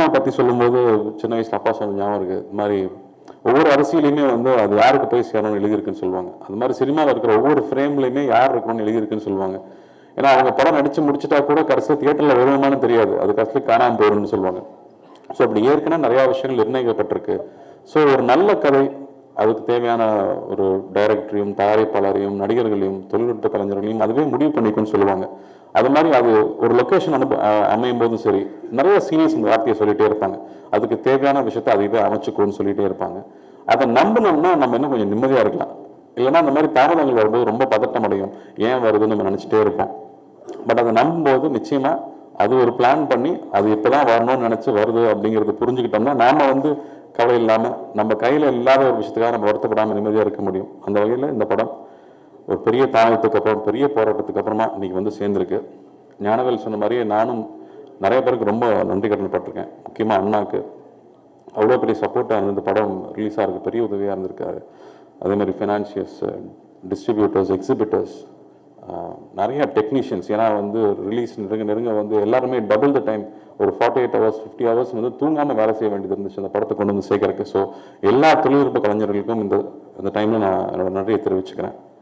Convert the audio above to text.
Cinema பற்றி சொல்லும்போது சின்ன வயசில் அப்பா சொன்ன ஞாபகம் இருக்குது. இது மாதிரி ஒவ்வொரு அரசியலையுமே வந்து அது யாருக்கு போய் சேரணும்னு எழுதியிருக்குன்னு சொல்லுவாங்க. அது மாதிரி சினிமாவில் இருக்கிற ஒவ்வொரு ஃப்ரேம்லையுமே யார் இருக்கணும்னு எழுதியிருக்குன்னு சொல்லுவாங்க. ஏன்னா அவங்க படம் நடிச்சு முடிச்சுட்டா கூட கடைசியாக தியேட்டரில் வருமானு தெரியாது, அது கடைசியில் காணாமல் போயிடும்னு சொல்லுவாங்க. ஸோ அப்படி ஏற்கனவே நிறையா விஷயங்கள் நிர்ணயிக்கப்பட்டிருக்கு. ஸோ ஒரு நல்ல கதை, அதுக்கு தேவையான ஒரு டைரக்டரையும் தயாரிப்பாளரையும் நடிகர்களையும் தொழில்நுட்ப கலைஞர்களையும் அதுவே முடிவு பண்ணிக்கும்னு சொல்லுவாங்க. அது மாதிரி அது ஒரு லொக்கேஷன் அமையும் போதும் சரி, நிறைய சீனியர்ஸ் இந்த வார்த்தையை சொல்லிட்டே இருப்பாங்க. அதுக்கு தேவையான விஷயத்த அதுவே அமைச்சுக்கோன்னு சொல்லிட்டே இருப்பாங்க. அதை நம்பினோம்னா நம்ம இன்னும் கொஞ்சம் நிம்மதியாக இருக்கலாம். இல்லைன்னா அந்த மாதிரி தாமதங்கள் வரும்போது ரொம்ப பதட்டம் அடையும், ஏன் வருதுன்னு நம்ம நினச்சிட்டே இருப்போம். பட் அதை நம்பும்போது நிச்சயமா அது ஒரு பிளான் பண்ணி அது இப்போதான் வரணும்னு நினச்சி வருது அப்படிங்கிறது புரிஞ்சுக்கிட்டோம்னா நாம வந்து கவலை இல்லாமல் நம்ம கையில் இல்லாத ஒரு விஷயத்துக்காக நம்ம வருத்தப்படாமல் நிம்மதியாக இருக்க முடியும். அந்த வகையில் இந்த படம் ஒரு பெரிய தாமதத்துக்கு அப்புறம், பெரிய போராட்டத்துக்கு அப்புறமா இன்னைக்கு வந்து சேர்ந்துருக்கு. ஞானவேல் சொன்ன மாதிரியே நானும் நிறைய பேருக்கு ரொம்ப நன்றி கடன்பட்டிருக்கேன். முக்கியமாக அண்ணாக்கு அவ்வளோ பெரிய சப்போர்ட்டாக இருந்து இந்த படம் ரிலீஸ் ஆகிறதுக்கு பெரிய உதவியாக இருந்திருக்காரு. அதே மாதிரி ஃபினான்ஷியர்ஸ், டிஸ்ட்ரிபியூட்டர்ஸ், எக்ஸிபிட்டர்ஸ், நிறைய டெக்னீஷியன்ஸ். ஏன்னா வந்து ரிலீஸ் நெருங்க வந்து எல்லாருமே டபுள் த டைம், ஒரு 48 hours 50 hours வந்து தூங்காமல் வேலை செய்ய வேண்டியது இருந்துச்சு அந்த படத்தை கொண்டு வந்து சேர்க்கறதுக்கு. ஸோ எல்லா தொழில்நுட்ப கலைஞர்களுக்கும் இந்த டைமில் நான் என்னோட நன்றியை தெரிவிச்சுக்கிறேன்.